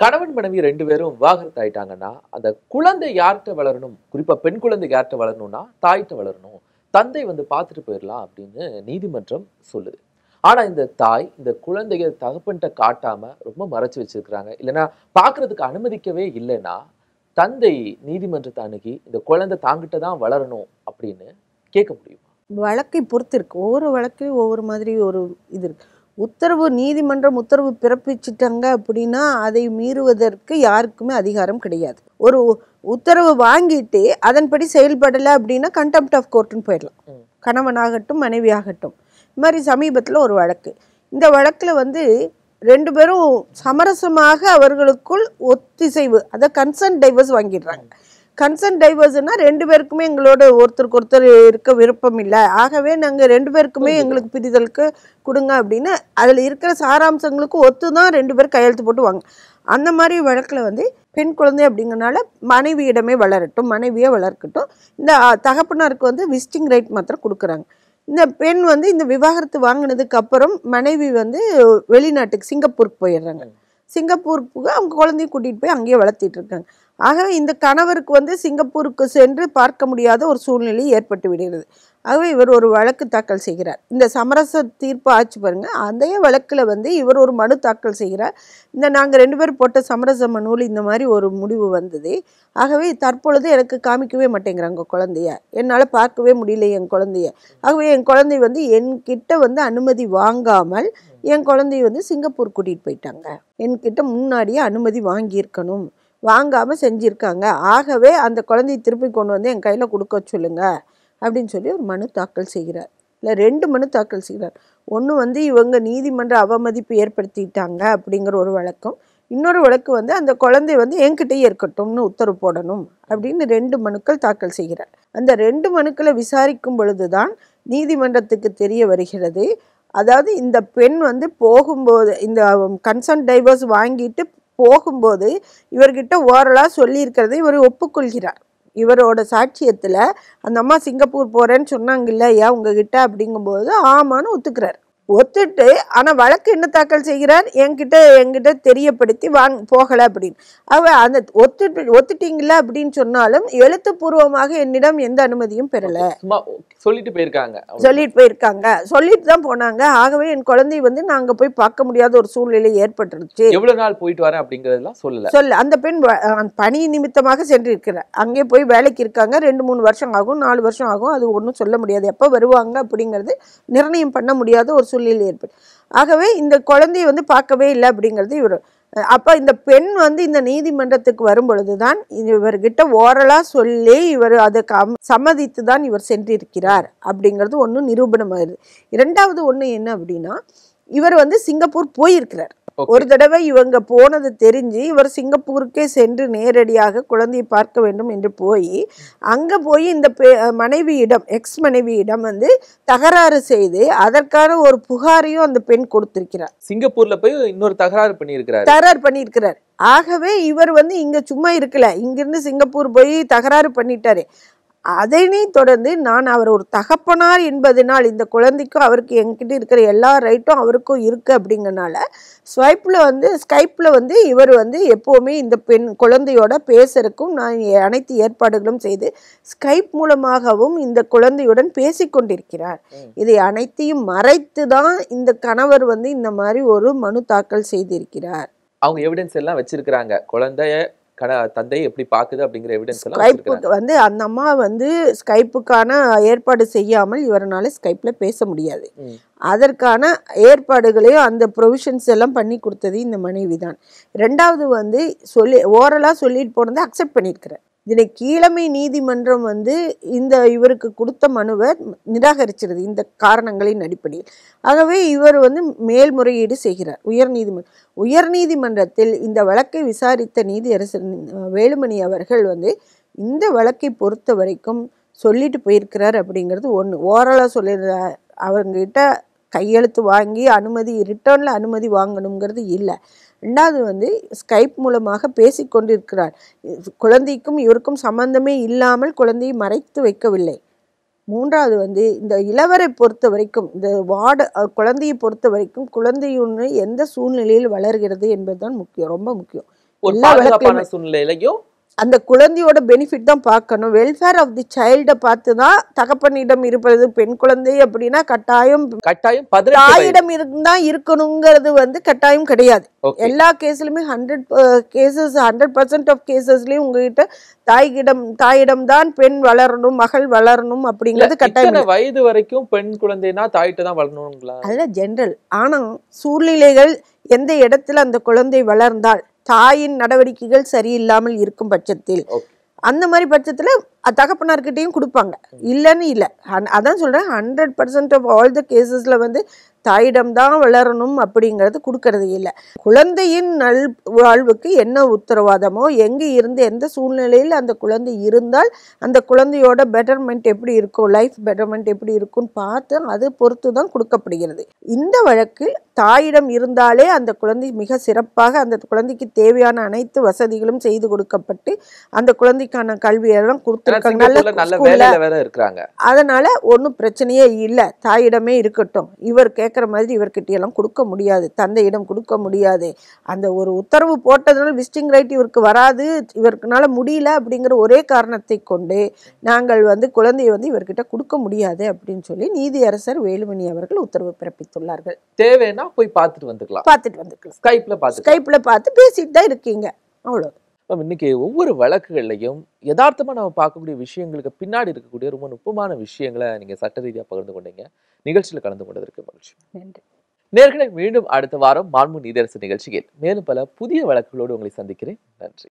கணவன் மனைவி 2 பேரும் விவாகரத்து ஆயிட்டாங்கன்னா, அந்த குழந்தை யார்ட்ட வளரணும்? குறிப்பா பெண் குழந்தை யார்ட்ட வளரணும்னா, தாய்ட்ட வளரணும். தந்தை வந்து பார்த்துட்டு போயிரலாம் அப்படின்னு நீதிமன்றம் சொல்லுது. ஆனா இந்த தாய், இந்த குழந்தைய தகப்பன்ட்ட காட்டாம ரொம்ப மறைச்சு வச்சிருக்கிறாங்க. இல்லன்னா பார்க்கறதுக்கு அனுமதிக்கவே இல்லன்னா, தந்தை நீதிமன்றத்த அணுகி, இந்த குழந்தை தாங்கிட்ட தான் வளரணும் அப்படின்னு கேட்க முடியுமா? வழக்கை பொறுத்து இருக்கு. ஒவ்வொரு வழக்குலையும் ஒவ்வொரு மாதிரி ஒரு இது இருக்கு. நீதிமன்றம் உத்தரவு பிறப்பிச்சிட்டாங்க அப்படின்னா, அதை மீறுவதற்கு யாருக்குமே அதிகாரம் கிடையாது. ஒரு உத்தரவு வாங்கிட்டு அதன்படி செயல்படலை அப்படின்னா கண்டெம்ப்ட் ஆஃப் கோர்ட்னு போயிடலாம். கணவனாகட்டும் மனைவியாகட்டும். இது மாதிரி சமீபத்தில் ஒரு வழக்கு. இந்த வழக்கில் வந்து 2 பேரும் சமரசமாக அவர்களுக்குள் ஒத்திசைவு, அதை கன்சென்ட் டைவர்ஸ் வாங்கிடுறாங்க. கன்சென்ட் டைவர்ஸ்னா 2 பேருக்குமே எங்களோட ஒருத்தருக்கு ஒருத்தர் இருக்க விருப்பம் இல்லை, ஆகவே நாங்கள் 2 பேருக்குமே எங்களுக்கு பிரிதலுக்கு கொடுங்க அப்படின்னு அதில் இருக்கிற சாராம்சங்களுக்கு ஒத்து தான் 2 பேர் கையெழுத்து போட்டு வாங்க. அந்த மாதிரி வழக்கில் வந்து பெண் குழந்தை அப்படிங்கிறனால மனைவியிடமே வளரட்டும், மனைவியே வளர்க்கட்டும். இந்த தகப்பனாருக்கு வந்து விசிட்டிங் ரைட் மாத்திரம் கொடுக்குறாங்க. இந்த பெண் வந்து இந்த விவாகரத்து வாங்கினதுக்கு அப்புறம் மனைவி வந்து வெளிநாட்டுக்கு சிங்கப்பூருக்கு போயிடுறாங்க. சிங்கப்பூருக்கு அவங்க குழந்தைய கூட்டிகிட்டு போய் அங்கேயே வளர்த்திட்டு இருக்காங்க. ஆகவே இந்த கணவருக்கு வந்து சிங்கப்பூருக்கு சென்று பார்க்க முடியாத ஒரு சூழ்நிலை ஏற்பட்டு விடுகிறது. ஆகவே இவர் ஒரு வழக்கு தாக்கல் செய்கிறார். இந்த சமரச தீர்ப்பு ஆச்சு பாருங்க, அதே வழக்கில் வந்து இவர் ஒரு மனு தாக்கல் செய்கிறார். இந்த நாங்கள் 2 பேர் போட்ட சமரச மனுவில் இந்த மாதிரி ஒரு முடிவு வந்தது, ஆகவே தற்பொழுது எனக்கு காமிக்கவே மாட்டேங்கிறாங்க குழந்தைய, என்னால் பார்க்கவே முடியல என் குழந்தைய. ஆகவே என் குழந்தை வந்து என்கிட்ட வந்து அனுமதி வாங்காமல் என் குழந்தைய வந்து சிங்கப்பூர் கூட்டிகிட்டு போயிட்டாங்க. என்கிட்ட முன்னாடியே அனுமதி வாங்கியிருக்கணும், வாங்காமல் செஞ்சுருக்காங்க. ஆகவே அந்த குழந்தையை திருப்பி கொண்டு வந்து என் கையில் கொடுக்க சொல்லுங்க அப்படின்னு சொல்லி ஒரு மனு தாக்கல் செய்கிறார். இல்லை 2 மனு தாக்கல் செய்கிறார். ஒன்று வந்து இவங்க நீதிமன்ற அவமதிப்பு ஏற்படுத்திட்டாங்க அப்படிங்கிற ஒரு வழக்கம், இன்னொரு வழக்கு வந்து அந்த குழந்தை வந்து என்கிட்டயே இருக்கட்டும்னு உத்தரவு போடணும் அப்படின்னு 2 மனுக்கள் தாக்கல் செய்கிறார். அந்த 2 மனுக்களை விசாரிக்கும் பொழுது தான் நீதிமன்றத்துக்கு தெரிய வருகிறது, அதாவது இந்த பெண் வந்து போகும்போது இந்த கன்சென்ட் டைவர்ஸ் வாங்கிட்டு போகும்போது இவர்கிட்ட ஓரலாக சொல்லியிருக்கிறதை இவர் ஒப்புக்கொள்கிறார். இவரோட சாட்சியத்தில் அந்த அம்மா சிங்கப்பூர் போகிறேன்னு சொன்னாங்க இல்லையா உங்ககிட்ட அப்படிங்கும்போது ஆமான்னு ஒத்துக்கிறார். ஒத்துட்டு ஆனால் வழக்கு என்ன தாக்கல் செய்கிறார், என்கிட்ட தெரியப்படுத்தி போகலை அப்படின்னு. அந்த ஒத்துட்டீங்களா அப்படின்னு சொன்னாலும் எழுத்துப்பூர்வமாக என்னிடம் எந்த அனுமதியும் பெறலை, சொல்லிட்டு தான் போனாங்க. ஆகவே என் குழந்தைய வந்து நாங்கள் போய் பார்க்க முடியாத ஒரு சூழ்நிலை ஏற்பட்டுருச்சு. எவ்வளவு நாள் போயிட்டு வரேன் அப்படிங்கிறதெல்லாம் சொல்ல அந்த பெண் பணி நிமித்தமாக சென்றிருக்கிறார். அங்கே போய் வேலைக்கு இருக்காங்க. 2-3 வருஷம் ஆகும், 4 வருஷம் ஆகும், அது ஒன்றும் சொல்ல முடியாது. எப்போ வருவாங்க அப்படிங்கிறது நிர்ணயம் பண்ண முடியாத ஒரு சூழ்நிலை ஏற்படும். ஆகவே இந்த குழந்தைய வந்து பார்க்கவே இல்லை அப்படிங்கிறது இவர். அப்போ இந்த பெண் வந்து இந்த நீதிமன்றத்துக்கு வரும் பொழுதுதான் இவர்கிட்ட ஓரலாக சொல்லி இவர் அதை சம்மதித்து தான் இவர் சென்றிருக்கிறார் அப்படிங்கிறது ஒன்று நிரூபணமாயிருது. 2வது ஒன்று என்ன அப்படின்னா, இவர் வந்து சிங்கப்பூர் போயிருக்கிறார். ஒரு தடவை இவங்க போனது தெரிஞ்சு இவர் சிங்கப்பூருக்கே சென்று நேரடியாக குழந்தையை பார்க்க வேண்டும் என்று அங்கே போய் இந்த மனைவியிடம், எக்ஸ் மனைவியிடம் வந்து தகராறு செய்து அதற்கான ஒரு புகாரையும் அந்த பெண் கொடுத்திருக்கிறார். சிங்கப்பூர்ல போய் இன்னொரு தகராறு பண்ணியிருக்கிறார். ஆகவே இவர் வந்து இங்க சும்மா இருக்கல, இங்கிருந்து சிங்கப்பூர் போய் தகராறு பண்ணிட்டாரு. அதனை தொடர்ந்து நான் அவர் ஒரு தகப்பனார் என்பதனால் இந்த குழந்தைக்கும் அவருக்கு என்கிட்ட இருக்கிற எல்லா ரைட்டும் அவருக்கும் இருக்குது அப்படிங்கிறனால ஸ்கைப்பில் வந்து இவர் வந்து எப்போவுமே இந்த பெண் குழந்தையோட பேசுறதுக்கும் நான் அனைத்து ஏற்பாடுகளும் செய்து ஸ்கைப் மூலமாகவும் இந்த குழந்தையுடன் பேசிக்கொண்டிருக்கிறார். இதை அனைத்தையும் மறைத்து தான் இந்த கணவர் வந்து இந்த மாதிரி ஒரு மனு தாக்கல் செய்திருக்கிறார். அவங்க எவிடன்ஸ் எல்லாம் வச்சிருக்கிறாங்க, குழந்தைய தந்தை எப்படி பாக்குது அப்படிங்கிற எவிடன்ஸ் எல்லாம் ஸ்கைப்புக்கு வந்து அந்த அம்மா வந்து ஸ்கைப்புக்கான ஏற்பாடு செய்யாமல் இவரனால ஸ்கைப்ல பேச முடியாது. அதற்கான ஏற்பாடுகளையும் அந்த ப்ரொவிஷன்ஸ் எல்லாம் பண்ணி கொடுத்தது இந்த மனைவி தான். 2வது வந்து ஓரலா சொல்லிட்டு போனதை அக்செப்ட் பண்ணியிருக்கிறார். இதனை கீழமை நீதிமன்றம் வந்து இந்த இவருக்கு கொடுத்த மனுவை நிராகரிச்சிருது இந்த காரணங்களின் அடிப்படையில். ஆகவே இவர் வந்து மேல்முறையீடு செய்கிறார் உயர்நீதிமன்றத்தில். இந்த வழக்கை விசாரித்த நீதியரசர் வேலுமணி அவர்கள் வந்து இந்த வழக்கை பொறுத்த வரைக்கும் சொல்லிட்டு போயிருக்கிறார் அப்படிங்கிறது ஒன்று. ஓரலாக சொல்லிடுறார், அவங்ககிட்ட கையெழுத்து வாங்கி ரிட்டர்னில் அனுமதி வாங்கணுங்கிறது இல்லை. 2வது வந்து ஸ்கைப் மூலமாக பேசிக்கொண்டிருக்கிறார். குழந்தைக்கும் இவருக்கும் சம்பந்தமே இல்லாமல் குழந்தையை மறைத்து வைக்கவில்லை. 3வது வந்து இந்த இளவரை பொறுத்த வரைக்கும், இந்த குழந்தையை பொறுத்த வரைக்கும் குழந்தையுன்னு எந்த சூழ்நிலையில் வளர்கிறது என்பதுதான் முக்கியம், ரொம்ப முக்கியம். ஒரு எல்லா பாதுகாப்பான வழக்குலையுமே சூழ்நிலையிலையும் அந்த குழந்தையோட பெனிஃபிட் தான் பார்க்கணும். வெல்ஃபேர் ஆஃப் தி சைல்டை பார்த்து தான் தகப்பனிடம் இருப்பது. பெண் குழந்தை அப்படின்னா கட்டாயம் கட்டாயம் 18 வயது. தாயிடம் இருந்தா இருக்கணுங்கிறது வந்து கட்டாயம் கிடையாது. Okay. எல்லா கேஸ்லயுமே 100% ஆஃப் கேசஸ்லயும் உங்ககிட்ட தாயிடம் தான் பெண் வளரணும், மகள் வளரணும் இல்ல, அப்படிங்கிறது கட்டாயம் இத்தனை இல்லை. வயது வரைக்கும் பெண் குழந்தைனா தாயிட்ட தான் வளரணுங்களா? அதெல்லாம் ஜென்ரல். ஆனா சூழ்நிலைகள் எந்த இடத்துல அந்த குழந்தை வளர்ந்தால் தாயின் நடவடிக்கைகள் சரியில்லாமல் இருக்கும் பட்சத்தில் Okay. அந்த மாதிரி பட்சத்துல தகப்பனார்கிட்டையும் கொடுப்பாங்க, இல்லைன்னு இல்லை. அதான் சொல்றேன், 100% ஆஃப் ஆல் த கேசஸ்ல வந்து தாயிடம் தான் வளரணும் அப்படிங்கிறது கொடுக்கறது இல்லை. குழந்தையின் வாழ்வுக்கு என்ன உத்தரவாதமோ, எங்கே இருந்து எந்த சூழ்நிலையில் அந்த குழந்தை இருந்தால் அந்த குழந்தையோட பெட்டர்மெண்ட் எப்படி இருக்கும், லைஃப் பெட்டர்மெண்ட் எப்படி இருக்கும்னு பார்த்து அது பொறுத்து தான் கொடுக்கப்படுகிறது. இந்த வழக்கில் தாயிடம் இருந்தாலே அந்த குழந்தை மிக சிறப்பாக, அந்த குழந்தைக்கு தேவையான அனைத்து வசதிகளும் செய்து கொடுக்கப்பட்டு அந்த குழந்தைக்கான கல்வியெல்லாம் சிங்கப்பூர்ல நல்ல வேலையில வேற இருக்காங்க. அதனால ஒன்றும் பிரச்சனையே இல்லை, தாயிடமே இருக்கட்டும். இவர் கேட்குற மாதிரி இவர்கிட்ட எல்லாம் கொடுக்க முடியாது, தந்தையிடம் கொடுக்க முடியாது. அந்த ஒரு உத்தரவு போட்டதுனால விசிட்டிங் ரைட் இவருக்கு வராது, இவருக்குனால முடியல அப்படிங்கிற ஒரே காரணத்தை கொண்டு நாங்கள் வந்து குழந்தையை வந்து இவர்கிட்ட கொடுக்க முடியாது அப்படின்னு சொல்லி நீதியரசர் வேலுமணி அவர்கள் உத்தரவு பிறப்பித்துள்ளார்கள். தேவைன்னா போய் பார்த்துட்டு வந்துக்கலாம். ஸ்கைப்ல பார்த்து பேசிட்டு தான் இருக்கீங்க, அவ்வளோ. இன்னைக்கு ஒவ்வொரு வழக்குகள்லையும் யதார்த்தமா நம்ம பார்க்கக்கூடிய விஷயங்களுக்கு பின்னாடி இருக்கக்கூடிய ரொம்ப நுட்பமான விஷயங்களை நீங்க சட்ட ரீதியா பகிர்ந்து கொண்டீங்க. நிகழ்ச்சியில கலந்து கொண்டதற்கு மகிழ்ச்சி. நன்றி. நேர்களை மீண்டும் அடுத்த வாரம் மாண்பு நீதியரசர் நிகழ்ச்சியில் மேலும் பல புதிய வழக்குகளோடு உங்களை சந்திக்கிறேன். நன்றி.